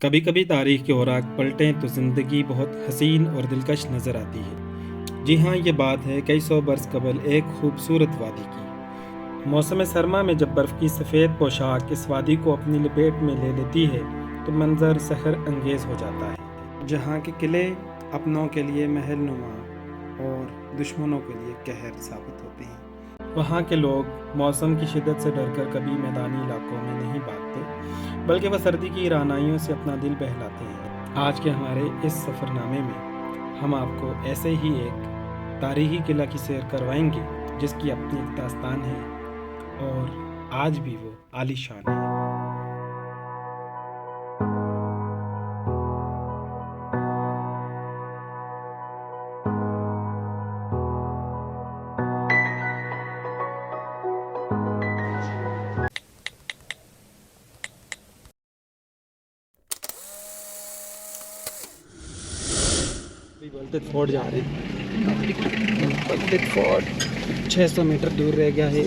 कभी कभी तारीख के औराक पलटें तो ज़िंदगी बहुत हसीन और दिलकश नज़र आती है। जी हाँ, ये बात है कई सौ बरस कबल एक खूबसूरत वादी की। मौसम सरमा में जब बर्फ़ की सफ़ेद पोशाक इस वादी को अपनी लपेट में ले लेती है तो मंजर सहर अंगेज़ हो जाता है। जहाँ के किले अपनों के लिए महल नुमा और दुश्मनों के लिए कहर साबित होते हैं। वहाँ के लोग मौसम की शिद्दत से डरकर कभी मैदानी इलाकों में नहीं भागते, बल्कि वह सर्दी की रानाइयों से अपना दिल बहलाते हैं। आज के हमारे इस सफ़रनामे में हम आपको ऐसे ही एक तारीखी किला की सैर करवाएंगे जिसकी अपनी एक दास्तान है और आज भी वो आलीशान है। बल्टित फोर्ट जा रहे हैं। बल्टित फोर्ट 600 मीटर दूर रह गया है।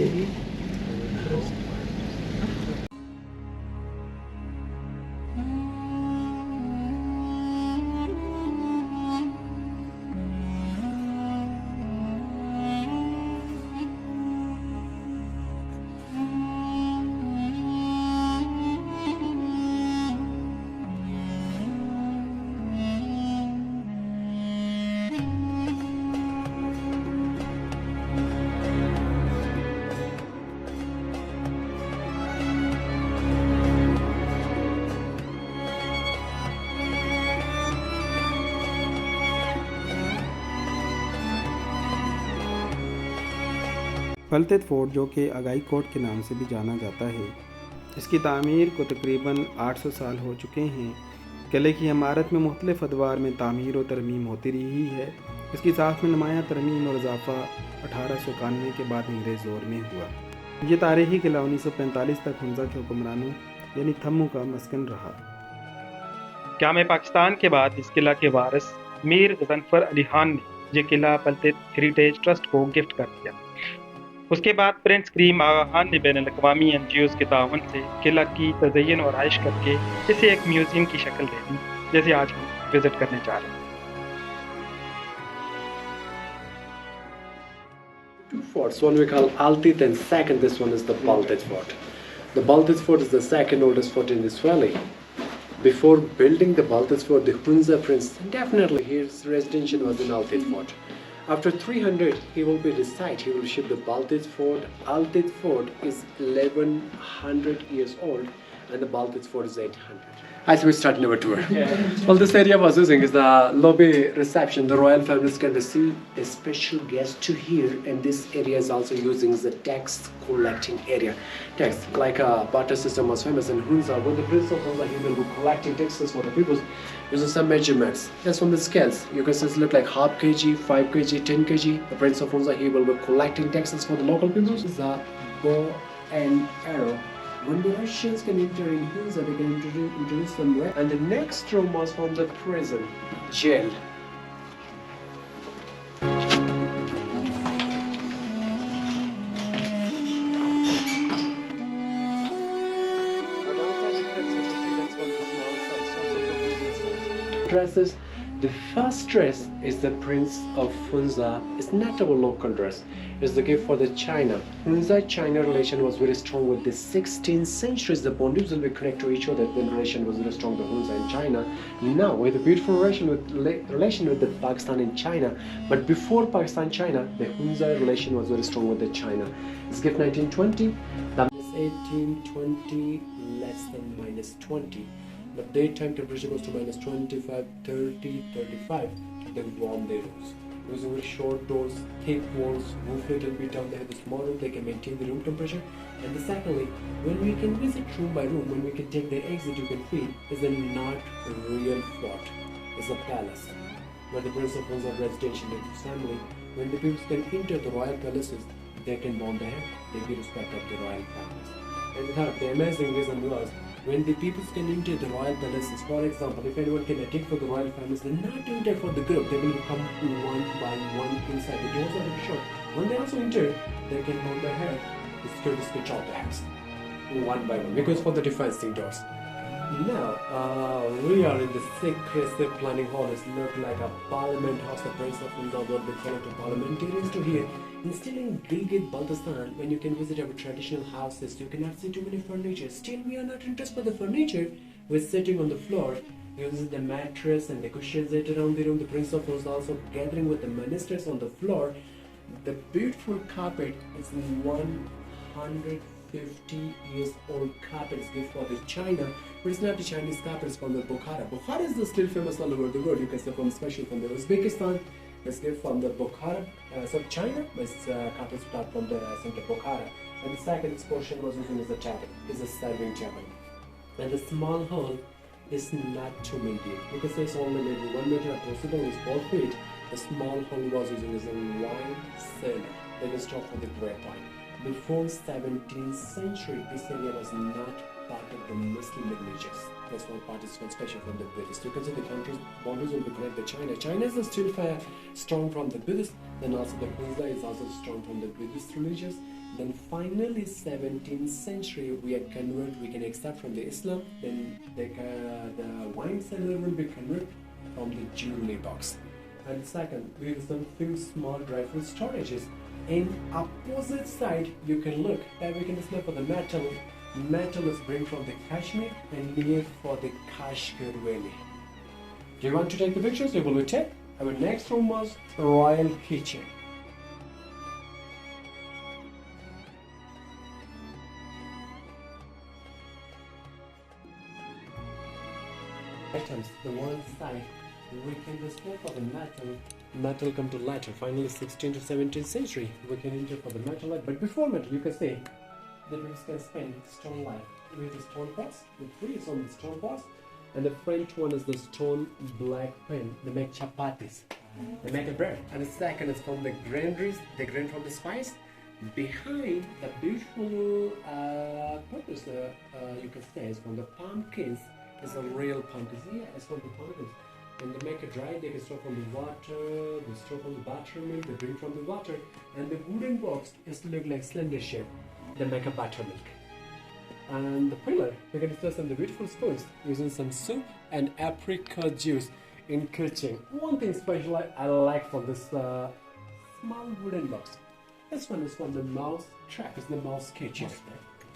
बल्टित फोर्ट, जो कि अगाई कोट के नाम से भी जाना जाता है, इसकी तामीर को तकरीबन 800 साल हो चुके हैं। किले की इमारत में मुख्तलिफ अदवार में तामीर और तरमीम होती रही है। इसकी साथ में नुमाया तरमीम और इजाफा 1891 के बाद अंग्रेज़ दौर में हुआ। ये तारीखी किला 1945 तक हुंजा के हुक्मरानों यानी थम्मू का मस्कन रहा। क्या में पाकिस्तान के बाद इस किला के वारिस मीर गजनफर अली खान ने यह किला बल्टित हेरिटेज ट्रस्ट को गिफ्ट कर दिया। उसके बाद प्रिंस करीम आगा खान ने बैन अवी NGOs के ताउन से किला की तज़य्युन और आइश करके इसे एक म्यूज़ियम की शक्ल दे दी, जैसे आज हम विजिट करने जा रहे हैं। Two forts, one we call Altit and second this one is the Baltit fort. The Baltit fort is the second oldest fort in this valley. Before building the Baltit fort, the Hunza prince, definitely his residence was in Altit fort. After 300, he will be reside. He will ship the Baltit fort. Altit fort is 1100 years old, and the Baltit fort is 800. As we start our tour. Well, this area was using is the lobby reception. The royal families can receive a special guest to here, and this area is also using the tax collecting area. Tax, like a barter system was famous in Hunza. When the prince of Hunza, he will be collecting taxes for the people using some measurements. That's from the scales. You can see it look like half kg, 5 kg, 10 kg. The prince of Hunza, he will be collecting taxes for the local people. The bow and arrow. When the Russians can enter in Hunza, they can introduce somewhere. And the next room was from the prison, jail. Dresses. The first dress is the Prince of Hunza. It's not our local dress. It's the gift for the China. Hunza-China relation was very strong with the 16th century. The bondage will be connected to each other. The relation was very strong with Hunza and China. Now with a beautiful relation with the Pakistan and China. But before Pakistan-China, the Hunza relation was very strong with the China. It's gift 1920. That is 1820 less than -20. But daytime temperature goes to -25, 30, 35. Then warm their rooms. Using very short doors, thick walls, roof little bit down there, the small room, they can maintain the room temperature. And the secondly, when we can visit room by room, when we can take the exit, you can feel is a not a real fort. It's a palace where the Prince of Hunza residential with his family. When the people can enter the royal palaces, they can bow their head, they give respect of the royal families. And the third, the amazing reason was when the people can enter the royal palaces, for example, if anyone can attend for the royal families, they're not enter for the group, they will come one by one inside. The doors are very short. When they also enter, they can bow their head, the security switch off the heads, one by one, because for the defense doors. Now, we are in the secretive planning hall. It looks like a parliament house. The Prince of Punjab will be calling to parliamentarians to hear. Still in Gilgit Baltistan, when you can visit our traditional houses, you cannot see too many furniture. Still, we are not interested by the furniture. We're sitting on the floor, using the mattress and the cushions that around the room. The Prince of was also gathering with the ministers on the floor. The beautiful carpet is 150 years old carpet. It's gift for the China, but it's not the Chinese carpet, it's from the Bukhara. Bukhara is still famous all over the world. You can say from especially from the Uzbekistan. It's gift from the Bukhara, China, but it's carpets start from the center Bukhara. And the second portion was using as a table, is a serving table. And the small hole is not too deep. You can say it's only maybe 1 meter possible is 4 feet. The small hole was using as a wine cellar. Then it's stopped for the grapevine. Before 17th century, this area was not part of the Muslim religions. That's one part is one special from the Buddhist. You can see the country's boundaries will be connected to China. China is still strong from the Buddhist. Then also the Hunza is also strong from the Buddhist religions. Then finally 17th century we are converted, we can accept from the Islam. Then the wine cellar will be converted from the jewelry box. And second, we have some few small dry fruit storages. In opposite side, you can look that we can display for the metal. Metal is bring from the Kashmir and near for the Kashmir Valley. Do you want to take the pictures? We will take. Our next room was Royal Kitchen. Items, the one side we can display for the metal come to later, finally 16th to 17th century we can enter for the metal light. But before metal you can say that we can spend stone light with the stone pots, the three is on the stone pots, and the French one is the stone black pen. They make chapatis, they make a bread. And the second is from the granaries, they grind from the spice. Behind the beautiful purpose you can say is from the pumpkins. It's a real pumpkins. Yeah, it's from the pumpkins. When they make it dry, they can store from the water, they store from the buttermilk, they drink from the water, and the wooden box is look like slender shape. They make a buttermilk. And the pillar, we can discuss some the beautiful spoons using some soup and apricot juice in kitchen. One thing special I like from this small wooden box. This one is from the mouse trap. It's the mouse kitchen.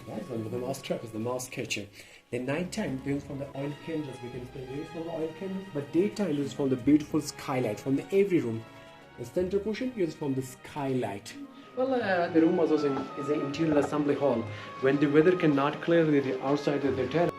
That one with the mouse trap is the mouse kitchen. The night time used from the oil candles, we can use from the oil candles, but daytime used from the beautiful skylight from the every room. The center portion used from the skylight. Well, the room was also is an interior assembly hall. When the weather cannot clear the outside of the terrace.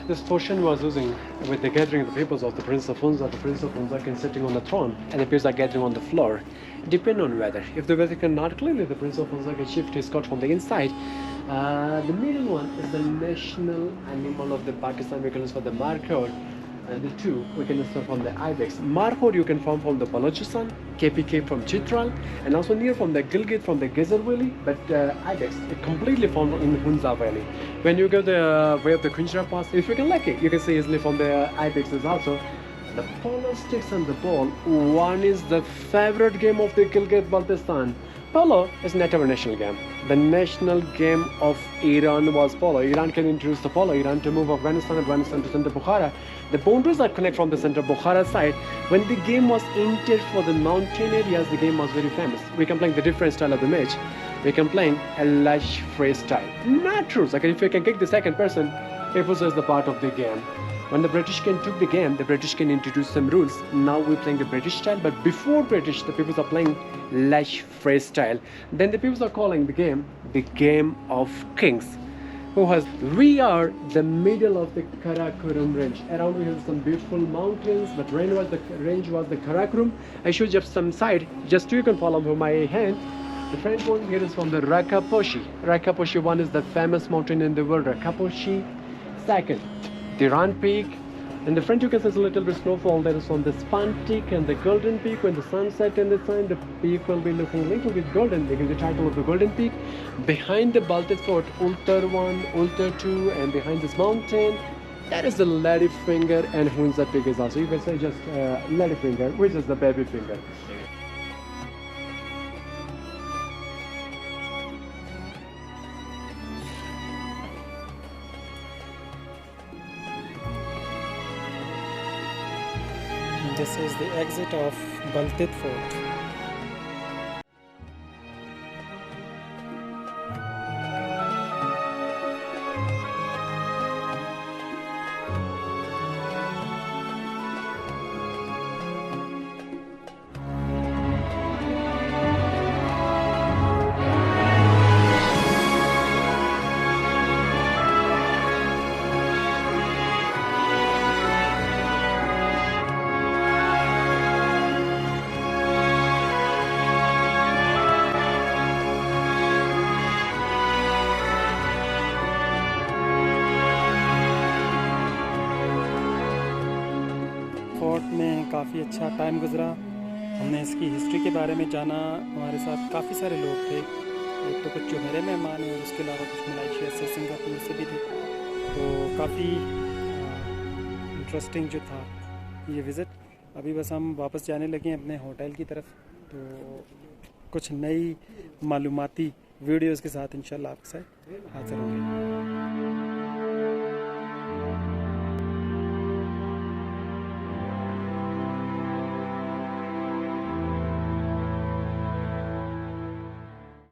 This portion was using with the gathering of the peoples of the Prince of Hunza. The Prince of Hunza can sitting on the throne and the peers are gathering on the floor. Depend on weather. If the weather cannot clearly, the Prince of Hunza can shift his coat from the inside. The middle one is the national animal of the Pakistan. We can use for the markhor. And the two we can use from the ibex. Markhor you can form from the Balochistan, KPK from Chitral, and also near from the Gilgit from the Gezer Valley. But ibex it completely formed in the Hunza Valley. When you go the way of the Kunjra Pass, if you can like it, you can see easily from the ibex is also the polo sticks and the ball. One is the favorite game of the Gilgit Baltistan. Polo is not our national game. The national game of Iran was polo. Iran can introduce the polo. Iran to move Afghanistan to center Bukhara. The boundaries are connected from the center Bukhara side. When the game was entered for the mountain areas, the game was very famous. We can play the different style of the match. We can play a lush freestyle. Not true. Like if you can kick the second person, it was just the part of the game. When the British King took the game, the British King introduced some rules. Now we're playing the British style, but before British, the people are playing Lash phrase style. Then the people are calling the game of kings. We are the middle of the Karakoram range. Around we have some beautiful mountains, but range was the Karakoram. I show just some side, just you can follow from my hand. The front one here is from the Rakaposhi. Rakaposhi one is the famous mountain in the world. Rakaposhi. Second, the Ran Peak. In the front you can see a little bit snowfall. There is from the Spantik and the Golden Peak. When the sun set in the sun, the peak will be looking a little bit golden. They give the title of the Golden Peak. Behind the Baltit Fort, Ultar 1, Ultar 2, and behind this mountain, that is the Ladyfinger, and Hunza Peak is also. You can say just Ladyfinger, which is the baby finger. This is the exit of Baltit Fort. Fort में काफ़ी अच्छा time गुजरा। हमने इसकी history के बारे में जाना। हमारे साथ काफ़ी सारे लोग थे। एक तो कुछ जो मेरे मेहमान हैं और उसके अलावा कुछ मलेशिया से, सिंगापुर से भी थे। तो काफ़ी इंटरेस्टिंग जो था ये विज़िट। अभी बस हम वापस जाने लगे हैं अपने होटल की तरफ। तो कुछ नई मालूमाती वीडियोज़ के साथ इंशाल्लाह आपके साथ हाज़िर होंगे।